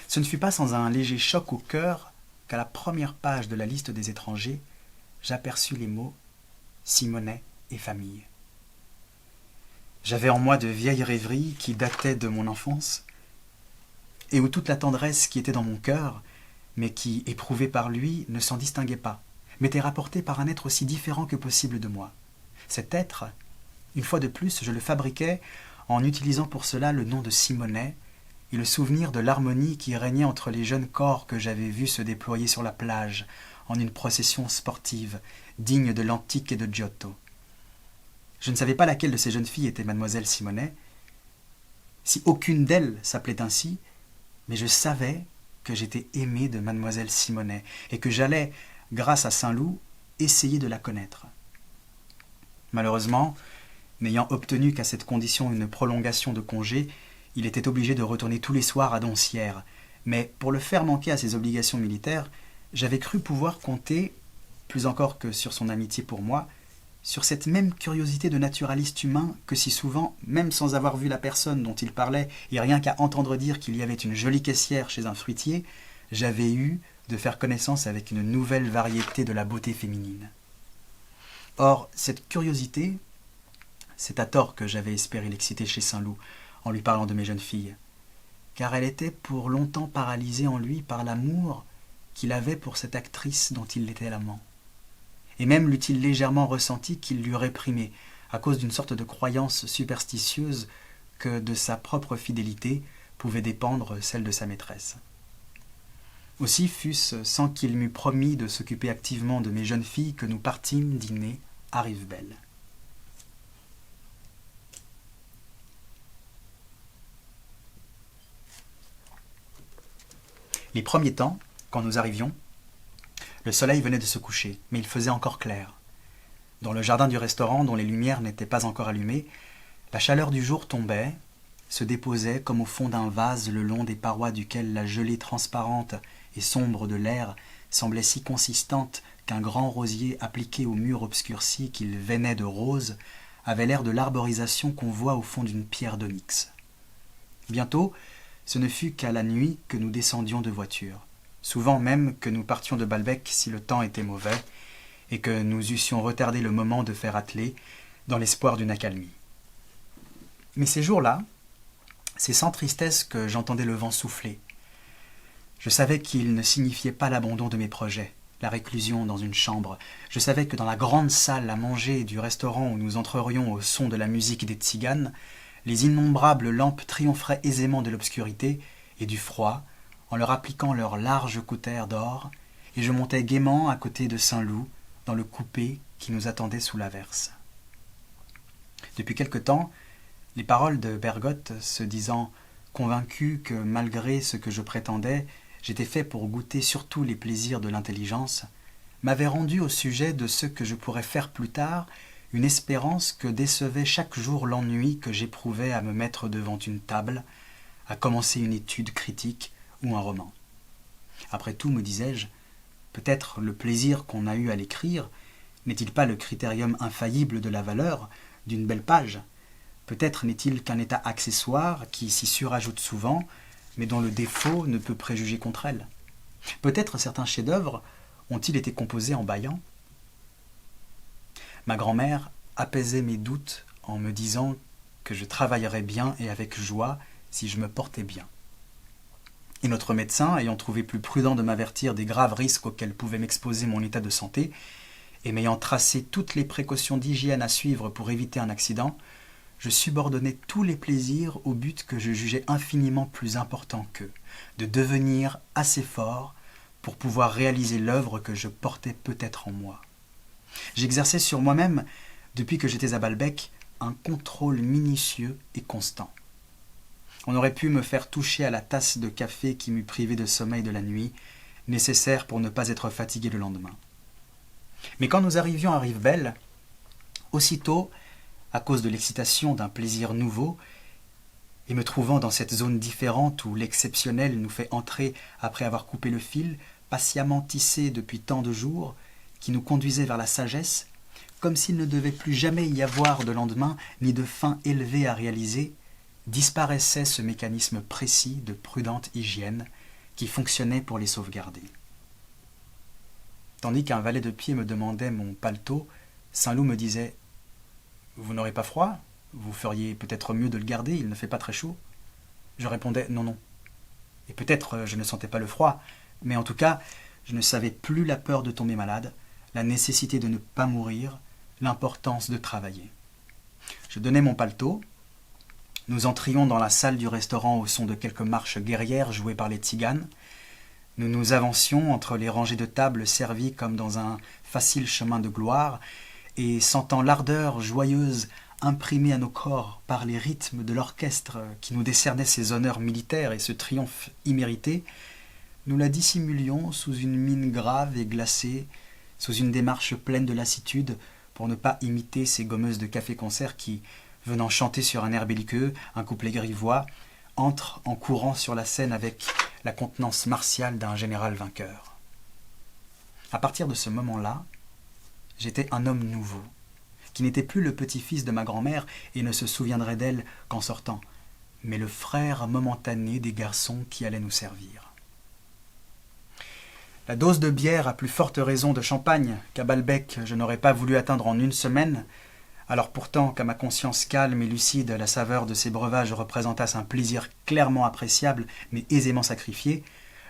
Ce ne fut pas sans un léger choc au cœur qu'à la première page de la liste des étrangers, j'aperçus les mots « Simonet et famille ». J'avais en moi de vieilles rêveries qui dataient de mon enfance, et où toute la tendresse qui était dans mon cœur, mais qui, éprouvée par lui, ne s'en distinguait pas, m'était rapportée par un être aussi différent que possible de moi. Cet être, une fois de plus, je le fabriquais en utilisant pour cela le nom de Simonet et le souvenir de l'harmonie qui régnait entre les jeunes corps que j'avais vus se déployer sur la plage en une procession sportive, digne de l'antique et de Giotto. Je ne savais pas laquelle de ces jeunes filles était mademoiselle Simonet, si aucune d'elles s'appelait ainsi, mais je savais que j'étais aimé de mademoiselle Simonet et que j'allais, grâce à Saint-Loup, essayer de la connaître. Malheureusement, n'ayant obtenu qu'à cette condition une prolongation de congé, il était obligé de retourner tous les soirs à Doncières, mais pour le faire manquer à ses obligations militaires, j'avais cru pouvoir compter, plus encore que sur son amitié pour moi, sur cette même curiosité de naturaliste humain que si souvent, même sans avoir vu la personne dont il parlait et rien qu'à entendre dire qu'il y avait une jolie caissière chez un fruitier, j'avais eu de faire connaissance avec une nouvelle variété de la beauté féminine. Or, cette curiosité, c'est à tort que j'avais espéré l'exciter chez Saint-Loup en lui parlant de mes jeunes filles, car elle était pour longtemps paralysée en lui par l'amour qu'il avait pour cette actrice dont il était l'amant. Et même l'eût-il légèrement ressenti qu'il l'eût réprimé, à cause d'une sorte de croyance superstitieuse que de sa propre fidélité pouvait dépendre celle de sa maîtresse. Aussi fut-ce sans qu'il m'eût promis de s'occuper activement de mes jeunes filles que nous partîmes dîner à Rivebelle. Les premiers temps, quand nous arrivions, le soleil venait de se coucher, mais il faisait encore clair. Dans le jardin du restaurant, dont les lumières n'étaient pas encore allumées, la chaleur du jour tombait, se déposait comme au fond d'un vase le long des parois duquel la gelée transparente et sombre de l'air semblait si consistante qu'un grand rosier appliqué au mur obscurci qu'il veinait de rose avait l'air de l'arborisation qu'on voit au fond d'une pierre d'onyx. Bientôt, ce ne fut qu'à la nuit que nous descendions de voiture, souvent même que nous partions de Balbec si le temps était mauvais, et que nous eussions retardé le moment de faire atteler, dans l'espoir d'une accalmie. Mais ces jours-là, c'est sans tristesse que j'entendais le vent souffler. Je savais qu'il ne signifiait pas l'abandon de mes projets, la réclusion dans une chambre. Je savais que dans la grande salle à manger du restaurant où nous entrerions au son de la musique des tziganes, les innombrables lampes triompheraient aisément de l'obscurité et du froid en leur appliquant leurs larges cautères d'or, et je montais gaiement à côté de Saint-Loup dans le coupé qui nous attendait sous l'averse. Depuis quelque temps, les paroles de Bergotte, se disant convaincu que malgré ce que je prétendais, j'étais fait pour goûter surtout les plaisirs de l'intelligence, m'avaient rendu au sujet de ce que je pourrais faire plus tard une espérance que décevait chaque jour l'ennui que j'éprouvais à me mettre devant une table, à commencer une étude critique ou un roman. Après tout, me disais-je, peut-être le plaisir qu'on a eu à l'écrire n'est-il pas le critérium infaillible de la valeur d'une belle page? Peut-être n'est-il qu'un état accessoire qui s'y surajoute souvent, mais dont le défaut ne peut préjuger contre elle. Peut-être certains chefs-d'œuvre ont-ils été composés en bâillant. Ma grand-mère apaisait mes doutes en me disant que je travaillerais bien et avec joie si je me portais bien. Et notre médecin, ayant trouvé plus prudent de m'avertir des graves risques auxquels pouvait m'exposer mon état de santé, et m'ayant tracé toutes les précautions d'hygiène à suivre pour éviter un accident, je subordonnais tous les plaisirs au but que je jugeais infiniment plus important qu'eux, de devenir assez fort pour pouvoir réaliser l'œuvre que je portais peut-être en moi. J'exerçais sur moi-même, depuis que j'étais à Balbec, un contrôle minutieux et constant. On aurait pu me faire toucher à la tasse de café qui m'eût privé de sommeil de la nuit, nécessaire pour ne pas être fatigué le lendemain. Mais quand nous arrivions à Rivebelle, aussitôt, à cause de l'excitation d'un plaisir nouveau, et me trouvant dans cette zone différente où l'exceptionnel nous fait entrer après avoir coupé le fil, patiemment tissé depuis tant de jours, qui nous conduisait vers la sagesse, comme s'il ne devait plus jamais y avoir de lendemain ni de fin élevée à réaliser, disparaissait ce mécanisme précis de prudente hygiène qui fonctionnait pour les sauvegarder. Tandis qu'un valet de pied me demandait mon paletot, Saint-Loup me disait « Vous n'aurez pas froid? Vous feriez peut-être mieux de le garder, il ne fait pas très chaud. » Je répondais « Non, non. » Et peut-être je ne sentais pas le froid, mais en tout cas, je ne savais plus la peur de tomber malade, la nécessité de ne pas mourir, l'importance de travailler. Je donnai mon paletot. Nous entrions dans la salle du restaurant au son de quelques marches guerrières jouées par les tziganes. Nous nous avancions entre les rangées de tables servies comme dans un facile chemin de gloire, et sentant l'ardeur joyeuse imprimée à nos corps par les rythmes de l'orchestre qui nous décernait ces honneurs militaires et ce triomphe immérité, nous la dissimulions sous une mine grave et glacée, sous une démarche pleine de lassitude, pour ne pas imiter ces gommeuses de café-concert qui, venant chanter sur un air belliqueux, un couplet grivois, entrent en courant sur la scène avec la contenance martiale d'un général vainqueur. À partir de ce moment-là, j'étais un homme nouveau, qui n'était plus le petit-fils de ma grand-mère et ne se souviendrait d'elle qu'en sortant, mais le frère momentané des garçons qui allaient nous servir. La dose de bière à plus forte raison de champagne qu'à Balbec je n'aurais pas voulu atteindre en une semaine, alors pourtant qu'à ma conscience calme et lucide la saveur de ces breuvages représentasse un plaisir clairement appréciable mais aisément sacrifié,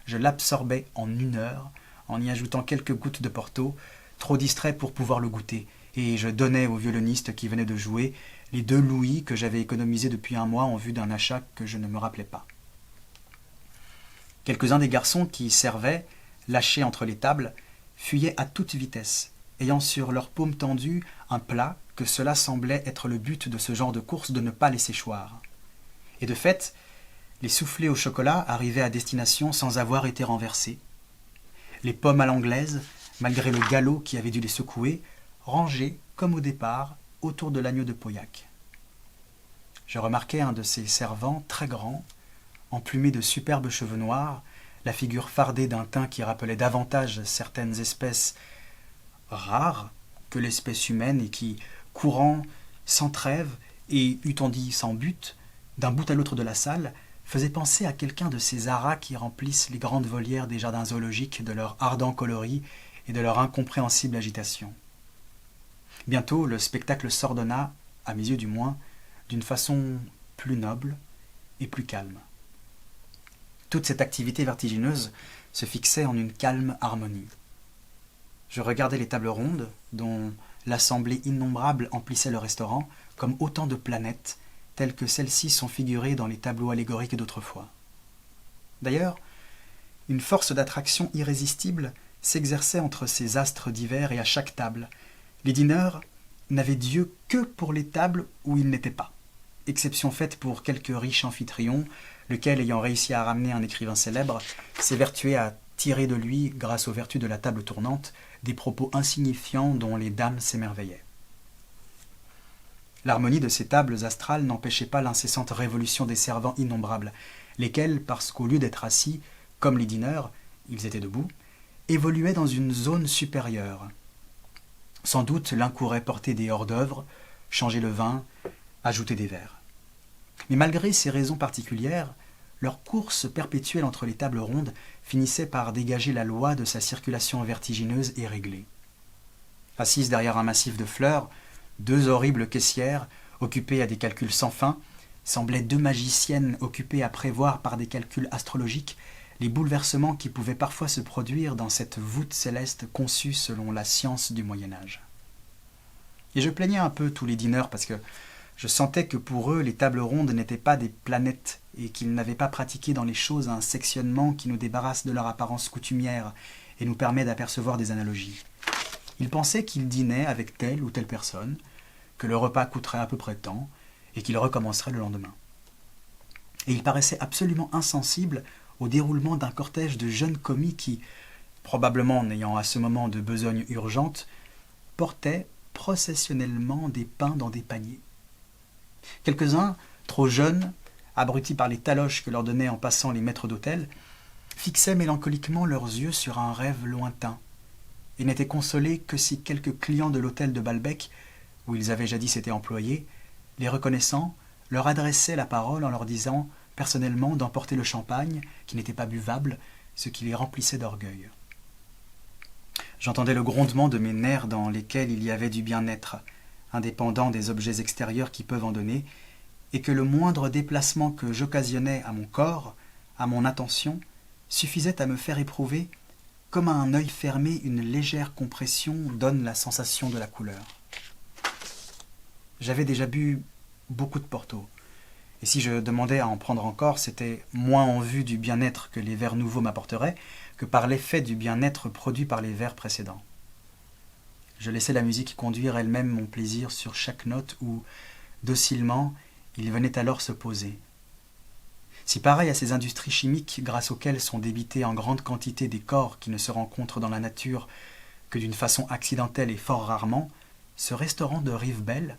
je l'absorbais en 1 heure en y ajoutant quelques gouttes de Porto, trop distrait pour pouvoir le goûter, et je donnais au violoniste qui venait de jouer les 2 louis que j'avais économisés depuis 1 mois en vue d'un achat que je ne me rappelais pas. Quelques-uns des garçons qui servaient, lâchés entre les tables, fuyaient à toute vitesse, ayant sur leurs paumes tendues un plat que cela semblait être le but de ce genre de course de ne pas laisser choir. Et de fait, les soufflés au chocolat arrivaient à destination sans avoir été renversés. Les pommes à l'anglaise, malgré le galop qui avait dû les secouer, rangées, comme au départ, autour de l'agneau de Pauillac. Je remarquai un de ces servants très grand, emplumé de superbes cheveux noirs, la figure fardée d'un teint qui rappelait davantage certaines espèces rares que l'espèce humaine et qui, courant sans trêve et, eût-on dit sans but, d'un bout à l'autre de la salle, faisait penser à quelqu'un de ces aras qui remplissent les grandes volières des jardins zoologiques de leur ardent coloris et de leur incompréhensible agitation. Bientôt, le spectacle s'ordonna, à mes yeux du moins, d'une façon plus noble et plus calme. Toute cette activité vertigineuse se fixait en une calme harmonie. Je regardais les tables rondes, dont l'assemblée innombrable emplissait le restaurant, comme autant de planètes, telles que celles-ci sont figurées dans les tableaux allégoriques d'autrefois. D'ailleurs, une force d'attraction irrésistible s'exerçait entre ces astres divers et à chaque table. Les dîneurs n'avaient Dieu que pour les tables où il n'était pas, exception faite pour quelques riches amphitryons, lequel, ayant réussi à ramener un écrivain célèbre, s'évertuait à tirer de lui, grâce aux vertus de la table tournante, des propos insignifiants dont les dames s'émerveillaient. L'harmonie de ces tables astrales n'empêchait pas l'incessante révolution des servants innombrables, lesquels, parce qu'au lieu d'être assis, comme les dîneurs, ils étaient debout, évoluaient dans une zone supérieure. Sans doute l'un courait porter des hors-d'œuvre, changer le vin, ajouter des verres. Mais malgré ces raisons particulières, leur course perpétuelle entre les tables rondes finissait par dégager la loi de sa circulation vertigineuse et réglée. Assises derrière un massif de fleurs, deux horribles caissières, occupées à des calculs sans fin, semblaient deux magiciennes occupées à prévoir par des calculs astrologiques les bouleversements qui pouvaient parfois se produire dans cette voûte céleste conçue selon la science du Moyen-Âge. Et je plaignais un peu tous les dîneurs parce que je sentais que pour eux les tables rondes n'étaient pas des planètes et qu'ils n'avaient pas pratiqué dans les choses un sectionnement qui nous débarrasse de leur apparence coutumière et nous permet d'apercevoir des analogies. Ils pensaient qu'ils dînaient avec telle ou telle personne, que le repas coûterait à peu près tant et qu'il recommencerait le lendemain. Et ils paraissaient absolument insensibles au déroulement d'un cortège de jeunes commis qui, probablement n'ayant à ce moment de besogne urgente, portaient processionnellement des pains dans des paniers. Quelques-uns, trop jeunes, abrutis par les taloches que leur donnaient en passant les maîtres d'hôtel, fixaient mélancoliquement leurs yeux sur un rêve lointain, et n'étaient consolés que si quelques clients de l'hôtel de Balbec, où ils avaient jadis été employés, les reconnaissant, leur adressaient la parole en leur disant personnellement d'emporter le champagne, qui n'était pas buvable, ce qui les remplissait d'orgueil. J'entendais le grondement de mes nerfs dans lesquels il y avait du bien-être, indépendant des objets extérieurs qui peuvent en donner, et que le moindre déplacement que j'occasionnais à mon corps, à mon attention, suffisait à me faire éprouver, comme à un œil fermé une légère compression donne la sensation de la couleur. J'avais déjà bu beaucoup de Porto, et si je demandais à en prendre encore, c'était moins en vue du bien-être que les verres nouveaux m'apporteraient, que par l'effet du bien-être produit par les verres précédents. Je laissais la musique conduire elle-même mon plaisir sur chaque note où, docilement, il venait alors se poser. Si pareil à ces industries chimiques grâce auxquelles sont débités en grande quantité des corps qui ne se rencontrent dans la nature que d'une façon accidentelle et fort rarement, ce restaurant de Rivebelle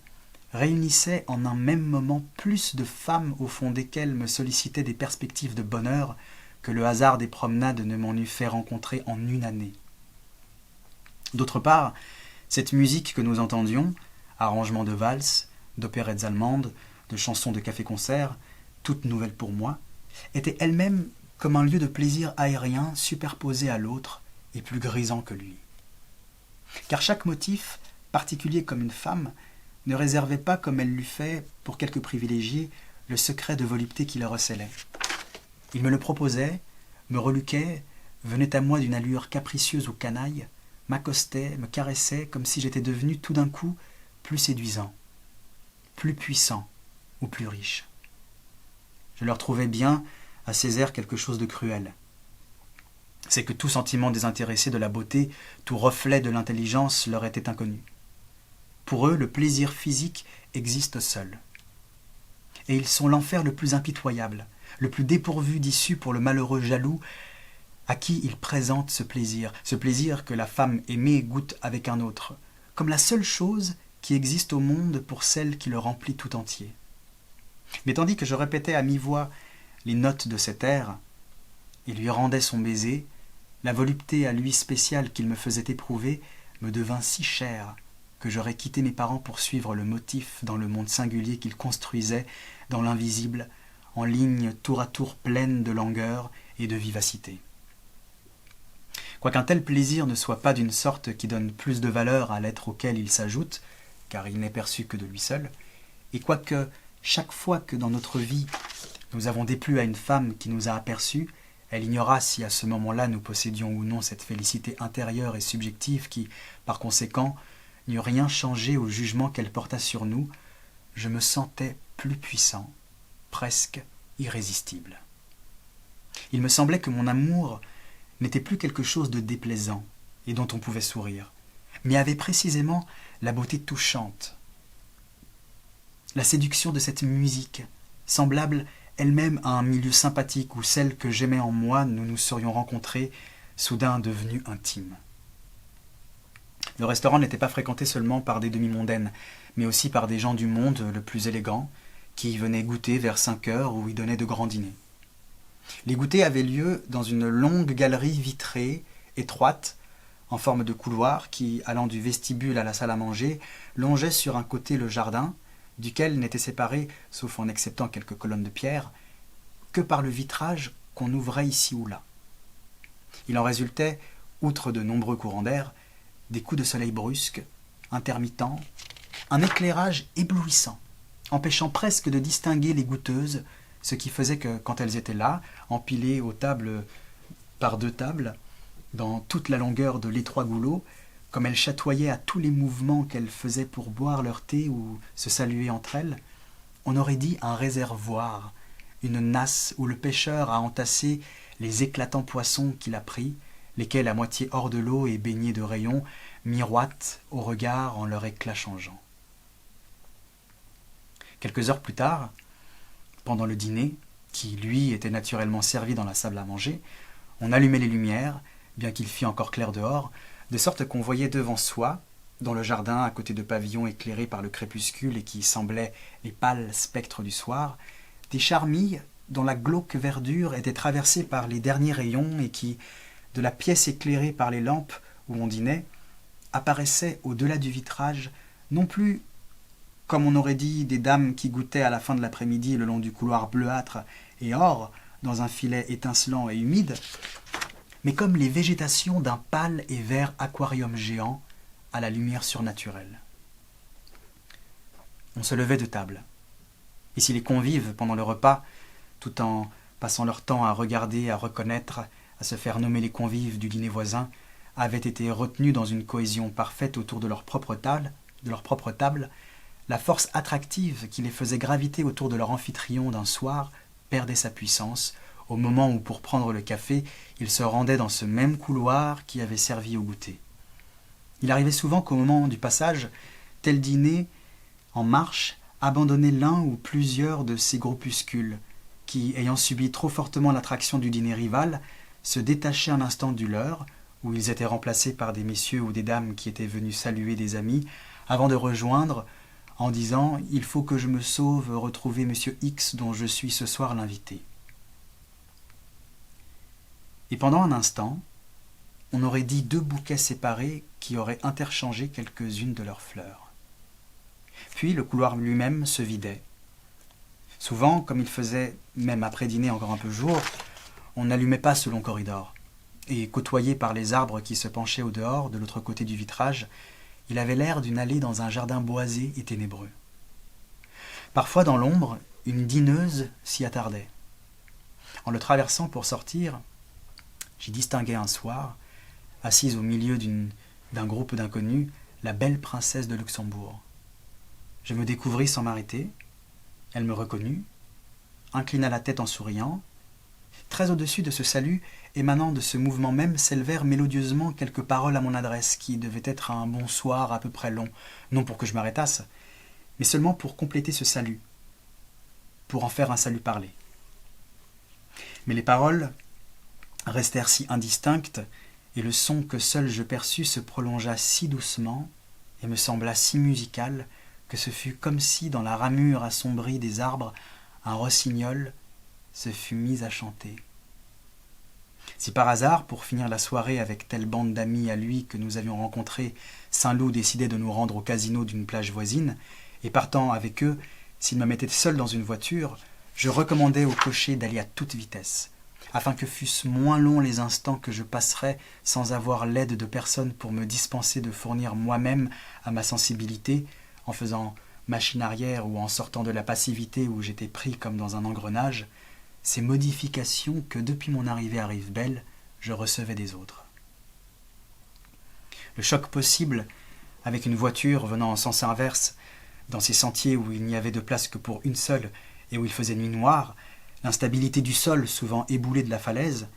réunissait en un même moment plus de femmes au fond desquelles me sollicitaient des perspectives de bonheur que le hasard des promenades ne m'en eût fait rencontrer en une année. D'autre part, cette musique que nous entendions, arrangements de valses, d'opérettes allemandes, de chansons de café-concert, toutes nouvelles pour moi, était elle-même comme un lieu de plaisir aérien superposé à l'autre et plus grisant que lui. Car chaque motif, particulier comme une femme, ne réservait pas, comme elle l'eût fait, pour quelques privilégiés, le secret de volupté qui le recelait. Il me le proposait, me reluquait, venait à moi d'une allure capricieuse ou canaille, m'accostait, me caressait, comme si j'étais devenu tout d'un coup plus séduisant, plus puissant ou plus riche. Je leur trouvais bien à ces airs quelque chose de cruel, c'est que tout sentiment désintéressé de la beauté, tout reflet de l'intelligence leur était inconnu. Pour eux, le plaisir physique existe seul. Et ils sont l'enfer le plus impitoyable, le plus dépourvu d'issue pour le malheureux jaloux à qui ils présentent ce plaisir que la femme aimée goûte avec un autre, comme la seule chose qui existe au monde pour celle qui le remplit tout entier. Mais tandis que je répétais à mi-voix les notes de cet air, et lui rendais son baiser, la volupté à lui spéciale qu'il me faisait éprouver me devint si chère que j'aurais quitté mes parents pour suivre le motif dans le monde singulier qu'ils construisaient dans l'invisible, en lignes tour à tour pleines de langueur et de vivacité. Quoiqu'un tel plaisir ne soit pas d'une sorte qui donne plus de valeur à l'être auquel il s'ajoute, car il n'est perçu que de lui seul, et quoique chaque fois que dans notre vie nous avons déplu à une femme qui nous a aperçus, elle ignora si à ce moment-là nous possédions ou non cette félicité intérieure et subjective qui, par conséquent, n'eût rien changé au jugement qu'elle porta sur nous, je me sentais plus puissant, presque irrésistible. Il me semblait que mon amour n'était plus quelque chose de déplaisant et dont on pouvait sourire, mais avait précisément la beauté touchante, la séduction de cette musique, semblable elle-même à un milieu sympathique où celle que j'aimais en moi, nous nous serions rencontrés, soudain devenus intimes. Le restaurant n'était pas fréquenté seulement par des demi-mondaines, mais aussi par des gens du monde le plus élégant, qui y venaient goûter vers 5 heures ou y donnaient de grands dîners. Les goûters avaient lieu dans une longue galerie vitrée, étroite, en forme de couloir, qui, allant du vestibule à la salle à manger, longeait sur un côté le jardin, duquel n'était séparé, sauf en exceptant quelques colonnes de pierre, que par le vitrage qu'on ouvrait ici ou là. Il en résultait, outre de nombreux courants d'air, des coups de soleil brusques, intermittents, un éclairage éblouissant, empêchant presque de distinguer les goûteuses, ce qui faisait que, quand elles étaient là, empilées aux tables par 2 tables, dans toute la longueur de l'étroit goulot, comme elles chatoyaient à tous les mouvements qu'elles faisaient pour boire leur thé ou se saluer entre elles, on aurait dit un réservoir, une nasse où le pêcheur a entassé les éclatants poissons qu'il a pris, lesquels, à moitié hors de l'eau et baignés de rayons, miroitent au regard en leur éclat changeant. Quelques heures plus tard, pendant le dîner, qui, lui, était naturellement servi dans la salle à manger, on allumait les lumières, bien qu'il fît encore clair dehors, de sorte qu'on voyait devant soi, dans le jardin, à côté de pavillons éclairés par le crépuscule et qui semblaient les pâles spectres du soir, des charmilles dont la glauque verdure était traversée par les derniers rayons et qui, de la pièce éclairée par les lampes où on dînait, apparaissaient au-delà du vitrage, non plus comme on aurait dit des dames qui goûtaient à la fin de l'après-midi le long du couloir bleuâtre et or, dans un filet étincelant et humide, mais comme les végétations d'un pâle et vert aquarium géant à la lumière surnaturelle. On se levait de table. Et si les convives, pendant le repas, tout en passant leur temps à regarder, à reconnaître, à se faire nommer les convives du dîner voisin, avaient été retenus dans une cohésion parfaite autour de leur propre table, la force attractive qui les faisait graviter autour de leur amphitryon d'un soir perdait sa puissance, au moment où, pour prendre le café, ils se rendaient dans ce même couloir qui avait servi au goûter. Il arrivait souvent qu'au moment du passage, tel dîner, en marche, abandonnait l'un ou plusieurs de ces groupuscules, qui, ayant subi trop fortement l'attraction du dîner rival, se détachaient un instant du leur, où ils étaient remplacés par des messieurs ou des dames qui étaient venus saluer des amis, avant de rejoindre, en disant « Il faut que je me sauve retrouver monsieur X dont je suis ce soir l'invité ». Et pendant un instant, on aurait dit 2 bouquets séparés qui auraient interchangé quelques-unes de leurs fleurs. Puis le couloir lui-même se vidait. Souvent, comme il faisait, même après dîner encore un peu jour, on n'allumait pas ce long corridor, et côtoyé par les arbres qui se penchaient au dehors, de l'autre côté du vitrage, il avait l'air d'une allée dans un jardin boisé et ténébreux. Parfois, dans l'ombre, une dîneuse s'y attardait. En le traversant pour sortir, j'y distinguai un soir, assise au milieu d'un groupe d'inconnus, la belle princesse de Luxembourg. Je me découvris sans m'arrêter, elle me reconnut, inclina la tête en souriant, Très au-dessus de ce salut, émanant de ce mouvement même, s'élevèrent mélodieusement quelques paroles à mon adresse, qui devaient être un bonsoir à peu près long, non pour que je m'arrêtasse, mais seulement pour compléter ce salut, pour en faire un salut parlé. Mais les paroles restèrent si indistinctes, et le son que seul je perçus se prolongea si doucement, et me sembla si musical, que ce fut comme si, dans la ramure assombrie des arbres, un rossignol se fût mis à chanter. Si par hasard, pour finir la soirée avec telle bande d'amis à lui que nous avions rencontrés, Saint-Loup décidait de nous rendre au casino d'une plage voisine, et partant avec eux, s'il me mettait seul dans une voiture, je recommandais au cocher d'aller à toute vitesse, afin que fussent moins longs les instants que je passerais sans avoir l'aide de personne pour me dispenser de fournir moi-même à ma sensibilité, en faisant machine arrière ou en sortant de la passivité où j'étais pris comme dans un engrenage, ces modifications que depuis mon arrivée à Rivebelle, je recevais des autres. Le choc possible avec une voiture venant en sens inverse, dans ces sentiers où il n'y avait de place que pour une seule et où il faisait nuit noire, l'instabilité du sol souvent éboulé de la falaise,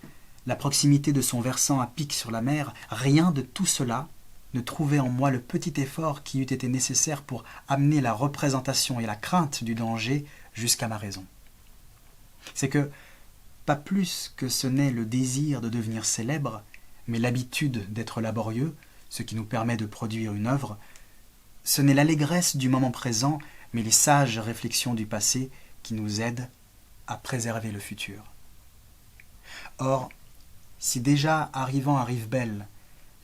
la proximité de son versant à pic sur la mer, rien de tout cela ne trouvait en moi le petit effort qui eût été nécessaire pour amener la représentation et la crainte du danger jusqu'à ma raison. C'est que, pas plus que ce n'est le désir de devenir célèbre, mais l'habitude d'être laborieux, ce qui nous permet de produire une œuvre, ce n'est l'allégresse du moment présent, mais les sages réflexions du passé qui nous aident à préserver le futur. Or, si déjà, arrivant à Rivebelle,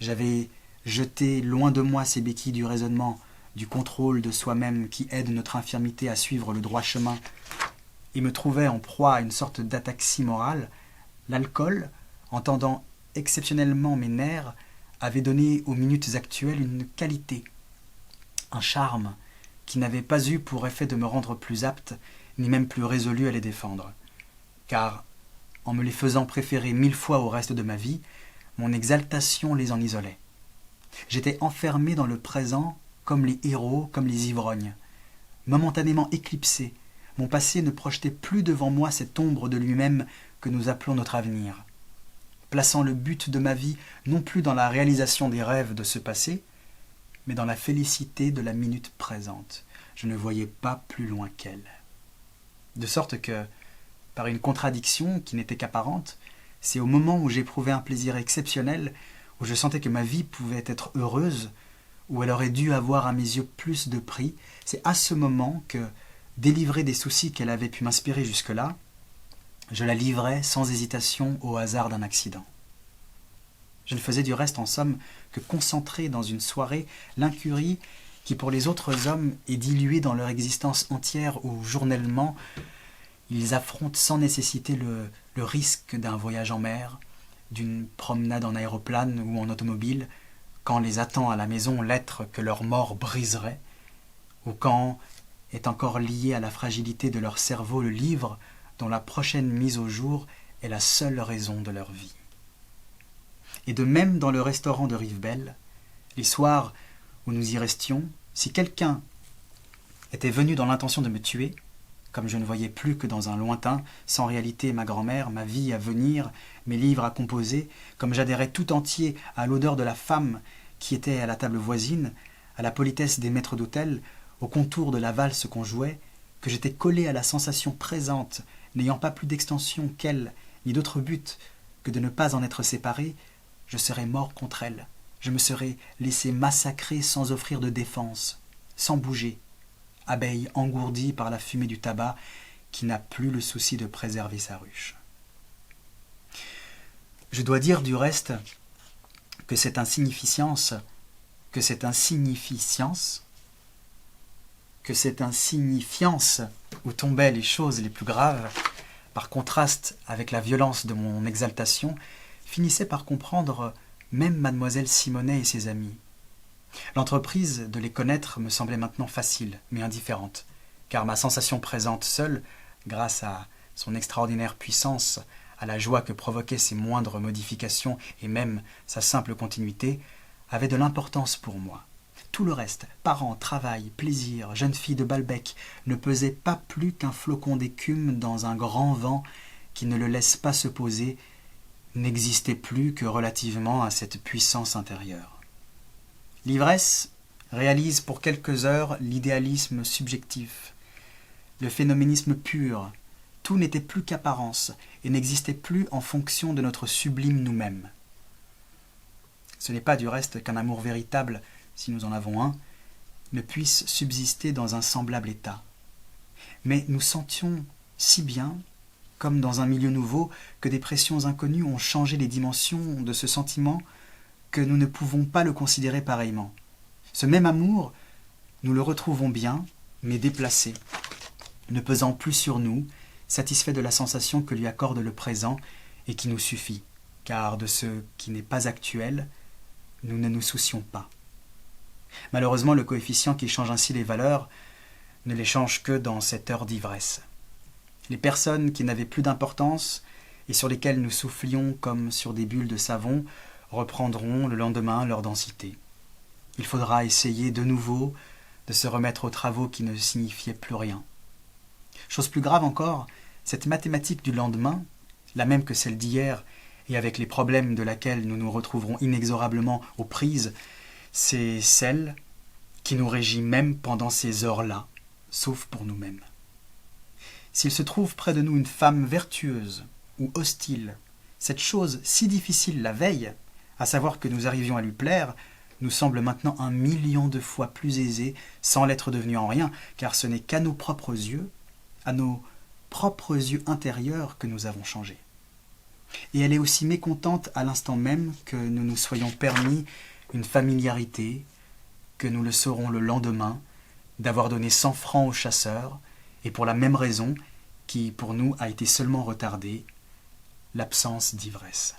j'avais jeté loin de moi ces béquilles du raisonnement, du contrôle de soi-même qui aide notre infirmité à suivre le droit chemin, et me trouvais en proie à une sorte d'ataxie morale, l'alcool, entendant exceptionnellement mes nerfs, avait donné aux minutes actuelles une qualité, un charme, qui n'avait pas eu pour effet de me rendre plus apte, ni même plus résolu à les défendre. Car, en me les faisant préférer 1000 fois au reste de ma vie, mon exaltation les en isolait. J'étais enfermé dans le présent comme les héros, comme les ivrognes. Momentanément éclipsé, mon passé ne projetait plus devant moi cette ombre de lui-même que nous appelons notre avenir. Plaçant le but de ma vie non plus dans la réalisation des rêves de ce passé, mais dans la félicité de la minute présente. Je ne voyais pas plus loin qu'elle. De sorte que, par une contradiction qui n'était qu'apparente, c'est au moment où j'éprouvais un plaisir exceptionnel, où je sentais que ma vie pouvait être heureuse, où elle aurait dû avoir à mes yeux plus de prix, c'est à ce moment que, délivré des soucis qu'elle avait pu m'inspirer jusque-là, je la livrais sans hésitation au hasard d'un accident. Je ne faisais du reste, en somme, que concentrer dans une soirée l'incurie qui, pour les autres hommes, est diluée dans leur existence entière où, journellement, ils affrontent sans nécessité le risque d'un voyage en mer, d'une promenade en aéroplane ou en automobile, quand les attend à la maison l'être que leur mort briserait, ou quand est encore lié à la fragilité de leur cerveau le livre dont la prochaine mise au jour est la seule raison de leur vie. Et de même dans le restaurant de Rivebelle, les soirs où nous y restions, si quelqu'un était venu dans l'intention de me tuer, comme je ne voyais plus que dans un lointain, sans réalité ma grand-mère, ma vie à venir, mes livres à composer, comme j'adhérais tout entier à l'odeur de la femme qui était à la table voisine, à la politesse des maîtres d'hôtel, au contour de la valse qu'on jouait, que j'étais collé à la sensation présente, n'ayant pas plus d'extension qu'elle, ni d'autre but que de ne pas en être séparé, je serais mort contre elle, je me serais laissé massacrer sans offrir de défense, sans bouger, abeille engourdie par la fumée du tabac qui n'a plus le souci de préserver sa ruche. Je dois dire du reste que cette insignifiance où tombaient les choses les plus graves, par contraste avec la violence de mon exaltation, finissait par comprendre même mademoiselle Simonet et ses amis. L'entreprise de les connaître me semblait maintenant facile, mais indifférente, car ma sensation présente seule, grâce à son extraordinaire puissance, à la joie que provoquaient ses moindres modifications et même sa simple continuité, avait de l'importance pour moi. Tout le reste, parents, travail, plaisir, jeune fille de Balbec, ne pesait pas plus qu'un flocon d'écume dans un grand vent qui ne le laisse pas se poser n'existait plus que relativement à cette puissance intérieure. L'ivresse réalise pour quelques heures l'idéalisme subjectif, le phénoménisme pur. Tout n'était plus qu'apparence et n'existait plus en fonction de notre sublime nous-mêmes. Ce n'est pas du reste qu'un amour véritable, si nous en avons un, ne puisse subsister dans un semblable état. Mais nous sentions si bien, comme dans un milieu nouveau, que des pressions inconnues ont changé les dimensions de ce sentiment, que nous ne pouvons pas le considérer pareillement. Ce même amour, nous le retrouvons bien, mais déplacé, ne pesant plus sur nous, satisfait de la sensation que lui accorde le présent et qui nous suffit, car de ce qui n'est pas actuel, nous ne nous soucions pas. Malheureusement, le coefficient qui change ainsi les valeurs ne les change que dans cette heure d'ivresse. Les personnes qui n'avaient plus d'importance et sur lesquelles nous soufflions comme sur des bulles de savon reprendront le lendemain leur densité. Il faudra essayer de nouveau de se remettre aux travaux qui ne signifiaient plus rien. Chose plus grave encore, cette mathématique du lendemain, la même que celle d'hier et avec les problèmes de laquelle nous nous retrouverons inexorablement aux prises, c'est celle qui nous régit même pendant ces heures-là, sauf pour nous-mêmes. S'il se trouve près de nous une femme vertueuse ou hostile, cette chose si difficile la veille, à savoir que nous arrivions à lui plaire, nous semble maintenant 1 million de fois plus aisée sans l'être devenue en rien, car ce n'est qu'à nos propres yeux, à nos propres yeux intérieurs que nous avons changé. Et elle est aussi mécontente à l'instant même que nous nous soyons permis une familiarité, que nous le saurons le lendemain, d'avoir donné 100 francs au chasseur, et pour la même raison qui, pour nous, a été seulement retardée, l'absence d'ivresse.